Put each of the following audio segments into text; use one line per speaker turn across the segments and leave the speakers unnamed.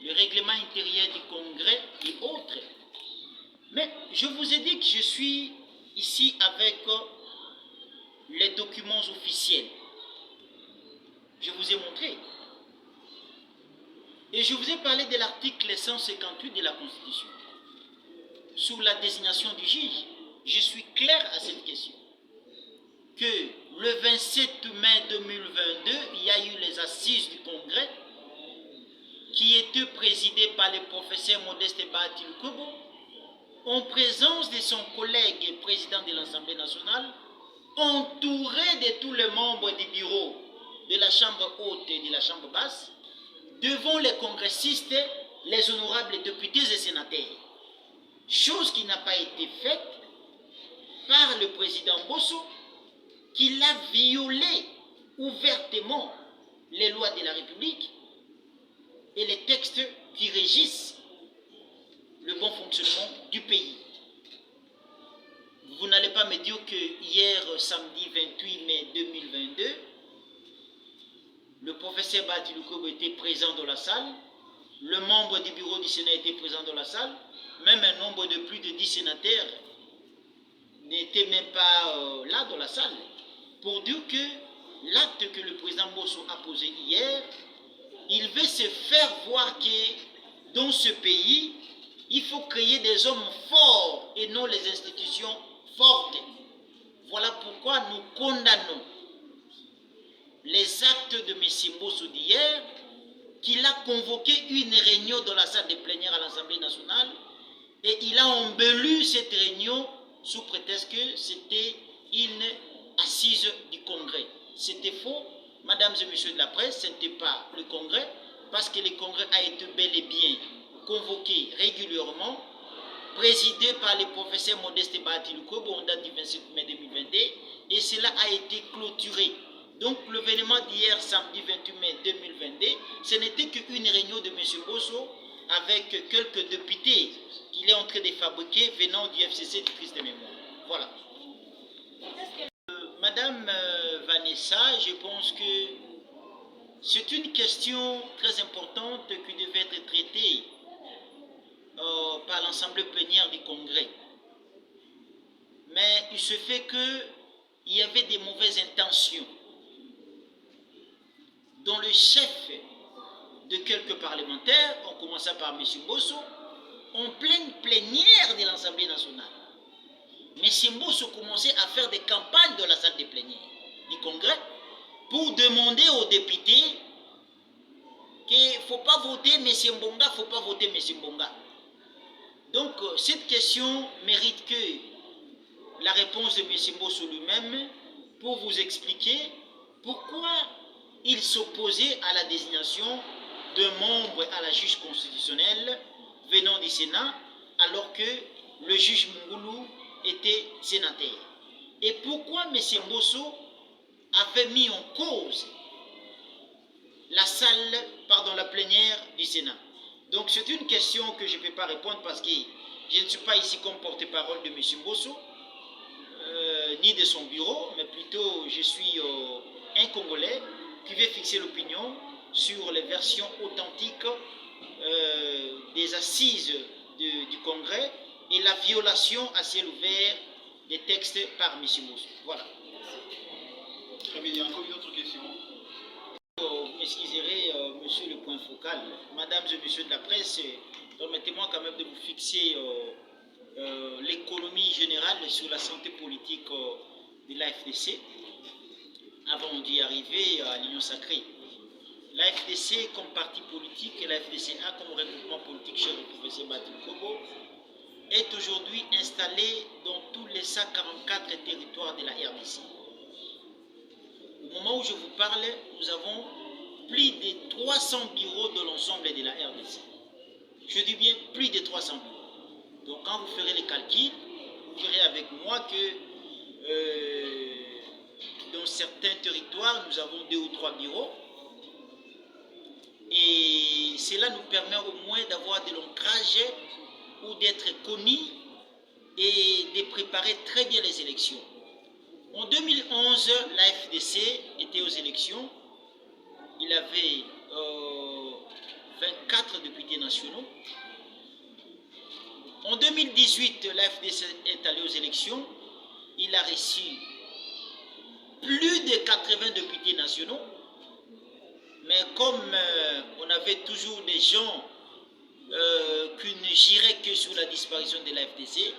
le règlement intérieur du Congrès et autres. Mais je vous ai dit que je suis ici avec les documents officiels. Je vous ai montré. Et je vous ai parlé de l'article 158 de la Constitution sur la désignation du juge. Je suis clair à cette question. Que le 27 mai 2022, il y a eu les assises du Congrès qui étaient présidées par le professeur Modeste Bahati Lukwebo en présence de son collègue président de l'Assemblée nationale, entouré de tous les membres du bureau de la Chambre haute et de la Chambre basse, devant les congressistes, les honorables députés et sénateurs. Chose qui n'a pas été faite par le président Bosso, qui a violé ouvertement les lois de la République et les textes qui régissent le bon fonctionnement du pays. Vous n'allez pas me dire que hier, samedi 28 mai 2022, le professeur Bahati Lukwebo était présent dans la salle, le membre du bureau du Sénat était présent dans la salle, même un nombre de plus de 10 sénateurs n'était même pas là dans la salle, pour dire que l'acte que le président Bosso a posé hier, il veut se faire voir que dans ce pays, il faut créer des hommes forts et non les institutions fortes. Voilà pourquoi nous condamnons les actes de M. Bosso d'hier, qu'il a convoqué une réunion dans la salle de plénière à l'Assemblée nationale et il a embelli cette réunion sous prétexte que c'était une assise du Congrès. C'était faux, mesdames et messieurs de la presse, ce n'était pas le Congrès, parce que le Congrès a été bel et bien convoqué régulièrement, présidé par le professeur Modeste Bahati Lukwebo en date du 27 mai 2022, et cela a été clôturé. Donc l'événement d'hier, samedi 28 mai 2022, ce n'était qu'une réunion de M. Bosso avec quelques députés qu'il est en train de fabriquer venant du FCC du Christ de mémoire. Voilà. Madame Vanessa, je pense que c'est une question très importante qui devait être traitée par l'Assemblée plénière du Congrès. Mais il se fait qu'il y avait des mauvaises intentions dont le chef de quelques parlementaires, en commençant par M. Bosso, en pleine plénière de l'Assemblée nationale. M. Bosso commençait à faire des campagnes dans la salle de plénière du Congrès pour demander aux députés qu'il ne faut pas voter M. Mbonga, il ne faut pas voter M. Mbonga. Donc, cette question mérite que la réponse de M. Bosso lui-même pour vous expliquer pourquoi il s'opposait à la désignation de membres à la juge constitutionnelle venant du Sénat, alors que le juge Mungulu était sénateur. Et pourquoi M. Bosso avait mis en cause la plénière du Sénat. Donc c'est une question que je ne peux pas répondre parce que je ne suis pas ici comme porte-parole de M. Bosso, ni de son bureau, mais plutôt je suis un Congolais qui veut fixer l'opinion sur les versions authentiques des assises du Congrès et la violation à ciel ouvert des textes par M. Bosso. Voilà.
Très bien, il y a encore une autre question.
M'excuserez, monsieur le point focal. Mesdames et messieurs de la presse, permettez-moi quand même de vous fixer l'économie générale sur la santé politique de l'AFDC avant d'y arriver à l'Union sacrée. L'AFDC comme parti politique et l'AFDCA comme regroupement politique chez le professeur Bahati Lukwebo est aujourd'hui installé dans tous les 144 territoires de la RDC. Au moment où je vous parle, nous avons plus de 300 bureaux de l'ensemble de la RDC. Je dis bien plus de 300 bureaux. Donc quand vous ferez les calculs, vous verrez avec moi que dans certains territoires, nous avons 2 ou 3 bureaux. Et cela nous permet au moins d'avoir de l'ancrage ou d'être connus et de préparer très bien les élections. En 2011, l'AFDC était aux élections. Il avait 24 députés nationaux. En 2018, l'AFDC est allé aux élections. Il a reçu plus de 80 députés nationaux. Mais comme on avait toujours des gens qui ne giraient que sur la disparition de l'AFDC,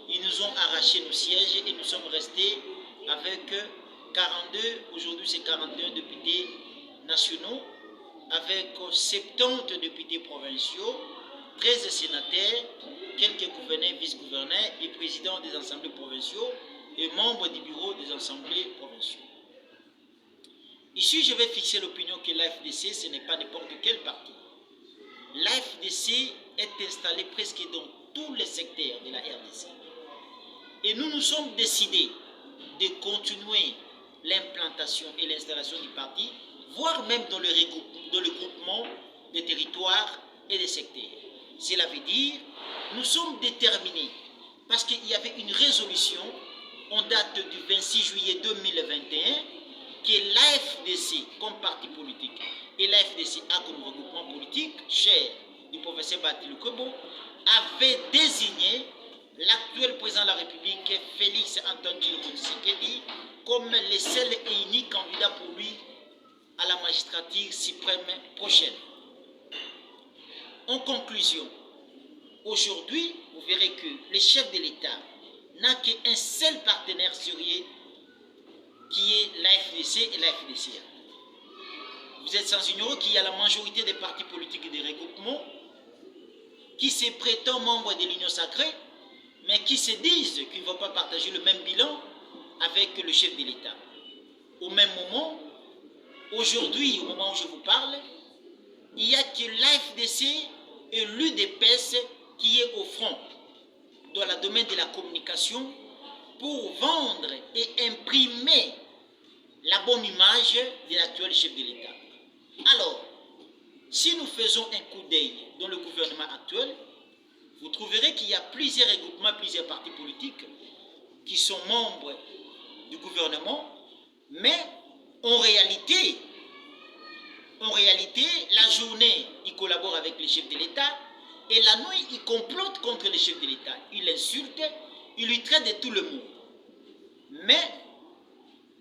ils nous ont arraché nos sièges et nous sommes restés avec 42, aujourd'hui c'est 41 députés nationaux, avec 70 députés provinciaux, 13 sénateurs, quelques gouverneurs, vice-gouverneurs et présidents des assemblées provinciaux et membres du bureau des assemblées provinciaux. Ici, je vais fixer l'opinion que l'AFDC, ce n'est pas n'importe quel parti. L'AFDC est installé presque dans tous les secteurs de la RDC. Et nous nous sommes décidés de continuer l'implantation et l'installation du parti, voire même dans le groupement des territoires et des secteurs. Cela veut dire, nous sommes déterminés, parce qu'il y avait une résolution en date du 26 juillet 2021, que l'AFDC comme parti politique et l'AFDC a comme regroupement politique, cher du professeur Batil Kobo, avait désigné l'actuel président de la République, Félix Antoine Tshisekedi, comme le seul et unique candidat pour lui à la magistrature suprême prochaine. En conclusion, aujourd'hui, vous verrez que le chef de l'État n'a qu'un seul partenaire sérieux qui est l'AFDC et l'AFDCA. Vous êtes sans ignorer qu'il y a la majorité des partis politiques et des regroupements qui se prétendent membres de l'Union sacrée, mais qui se disent qu'ils ne vont pas partager le même bilan avec le chef de l'État. Au même moment, aujourd'hui, au moment où je vous parle, il n'y a que l'AFDC et l'UDPS qui est au front dans le domaine de la communication pour vendre et imprimer la bonne image de l'actuel chef de l'État. Alors, si nous faisons un coup d'œil dans le gouvernement actuel, vous trouverez qu'il y a plusieurs regroupements, plusieurs partis politiques qui sont membres du gouvernement, mais en réalité, la journée, ils collaborent avec les chefs de l'État et la nuit, ils complotent contre les chefs de l'État. Ils l'insultent, ils lui traitent de tout le monde. Mais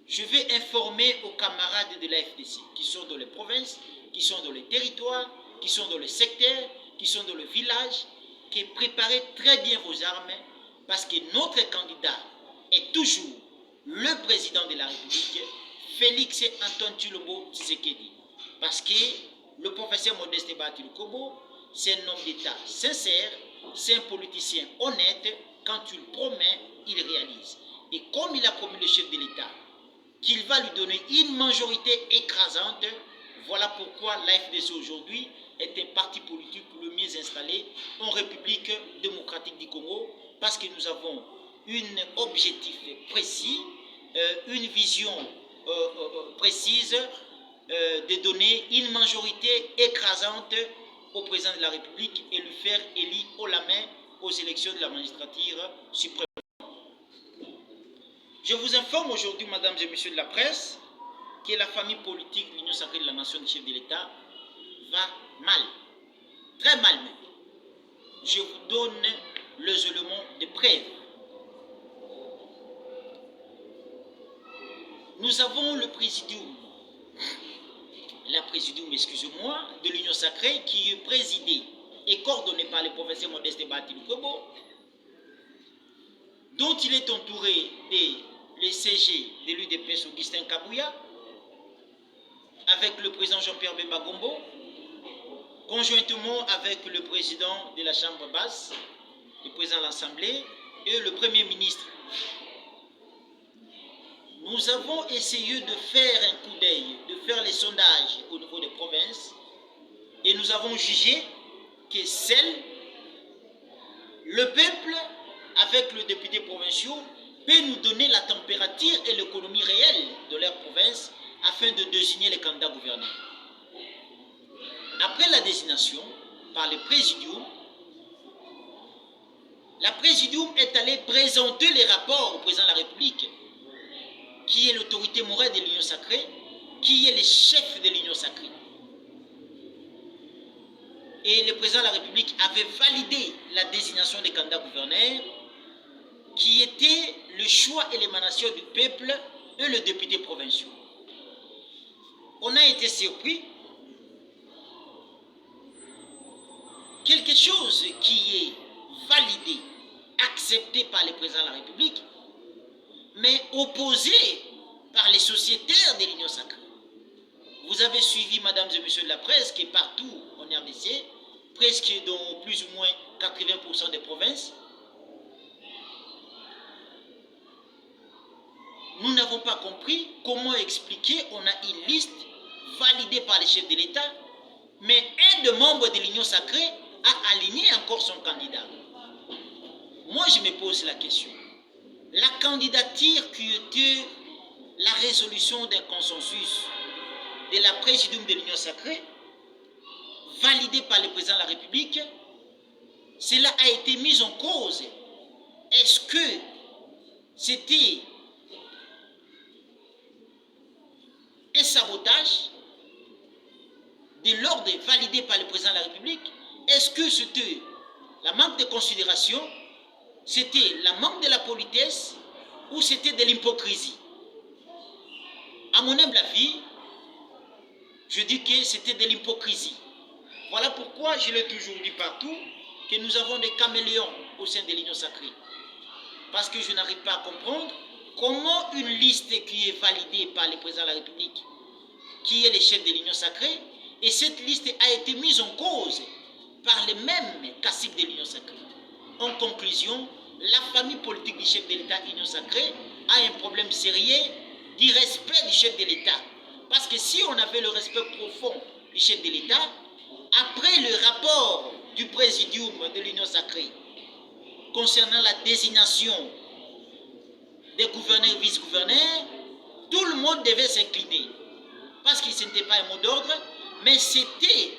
je vais informer aux camarades de la FDC qui sont dans les provinces, qui sont dans les territoires, qui sont dans les secteurs, qui sont dans le village, que préparez très bien vos armes parce que notre candidat est toujours le président de la République, Félix Antoine Tshisekedi. Parce que le professeur Modeste Batil Kobo, c'est un homme d'État sincère, c'est un politicien honnête. Quand il promet, il réalise. Et comme il a promis le chef de l'État qu'il va lui donner une majorité écrasante, voilà pourquoi l'AFDC aujourd'hui est un parti politique le mieux installé en République démocratique du Congo, parce que nous avons un objectif précis, une vision précise de donner une majorité écrasante au président de la République et lui faire élire haut la main aux élections de la magistrature suprême. Je vous informe aujourd'hui, mesdames et messieurs de la presse, que la famille politique de l'Union sacrée de la nation du chef de l'État va mal, très mal même. Je vous donne les éléments de preuve. Nous avons le présidium, excusez-moi, de l'Union sacrée qui est présidé et coordonné par le professeur Modeste Batil Kobo, dont il est entouré des CG de l'UDPS Augustin Kabouya, avec le président Jean-Pierre Bemba Gombo, conjointement avec le président de la Chambre basse, le président de l'Assemblée et le Premier ministre. Nous avons essayé de faire un coup d'œil, de faire les sondages au niveau des provinces, et nous avons jugé que seul le peuple, avec le député provinciaux, peut nous donner la température et l'économie réelle de leur province afin de désigner les candidats gouverneurs. Après la désignation par le présidium, la présidium est allée présenter les rapports au président de la République, qui est l'autorité morale de l'Union sacrée, qui est le chef de l'Union sacrée. et le président de la République avait validé la désignation des candidats gouverneurs, qui était le choix et l'émanation du peuple et le député provincial. On a été surpris. Quelque chose qui est validé, accepté par le président de la République, mais opposé par les sociétaires de l'Union sacrée. Vous avez suivi, mesdames et messieurs de la presse, que partout en RDC, presque dans plus ou moins 80% des provinces, nous n'avons pas compris comment expliquer. On a une liste validée par les chefs de l'État, mais un des membres de l'Union sacrée a aligné encore son candidat. Moi, je me pose la question. La candidature qui était la résolution d'un consensus de la présidium de l'Union sacrée, validée par le président de la République, cela a été mis en cause. Est-ce que c'était un sabotage de l'ordre validé par le président de la République? Est-ce que c'était la manque de considération, c'était la manque de la politesse ou c'était de l'hypocrisie? À mon humble avis, je dis que c'était de l'hypocrisie. Voilà pourquoi je l'ai toujours dit partout que nous avons des caméléons au sein de l'Union sacrée. Parce que je n'arrive pas à comprendre comment une liste qui est validée par le président de la République, qui est le chef de l'Union sacrée, et cette liste a été mise en cause par les mêmes caciques de l'Union sacrée. En conclusion, la famille politique du chef de l'État Union sacrée a un problème sérieux du respect du chef de l'État. Parce que si on avait le respect profond du chef de l'État, après le rapport du présidium de l'Union sacrée concernant la désignation des gouverneurs et vice-gouverneurs, tout le monde devait s'incliner. Parce que ce n'était pas un mot d'ordre, mais c'était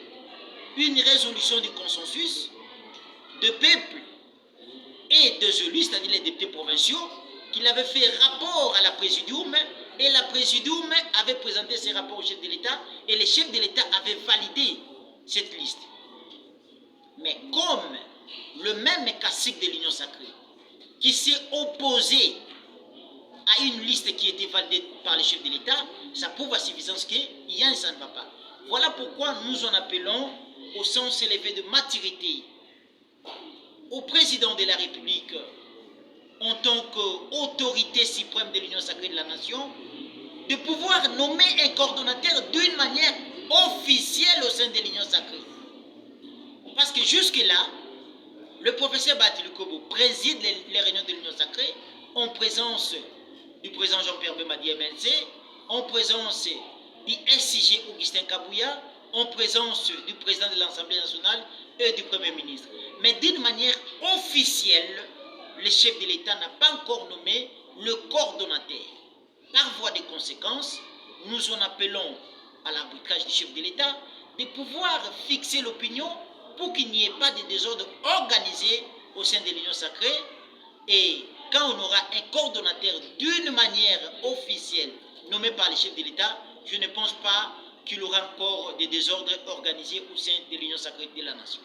une résolution du consensus de peuple et de élus, c'est-à-dire les députés provinciaux, qu'il avait fait rapport à la présidium, et la présidium avait présenté ses rapports au chef de l'État, et le chef de l'État avait validé cette liste. Mais comme le même cacique de l'Union sacrée, qui s'est opposé à une liste qui était validée par le chef de l'État, ça prouve à suffisance qu'il y a un ça ne va pas. Voilà pourquoi nous en appelons au sens élevé de maturité au président de la République en tant qu'autorité suprême de l'Union sacrée de la nation de pouvoir nommer un coordonnateur d'une manière officielle au sein de l'Union sacrée. Parce que jusque-là, le professeur Batil Kobo préside les réunions de l'Union sacrée en présence du président Jean-Pierre Bemadi MNC, en présence du SIG Augustin Kabouya, en présence du président de l'Assemblée nationale et du Premier ministre. Mais d'une manière officielle, le chef de l'État n'a pas encore nommé le coordonnateur. Par voie de conséquence, nous en appelons à l'arbitrage du chef de l'État de pouvoir fixer l'opinion pour qu'il n'y ait pas de désordre organisé au sein de l'Union sacrée. Et quand on aura un coordonnateur d'une manière officielle nommé par le chef de l'État, je ne pense pas qu'il y aura encore des désordres organisés au sein de l'Union sacrée de la nation.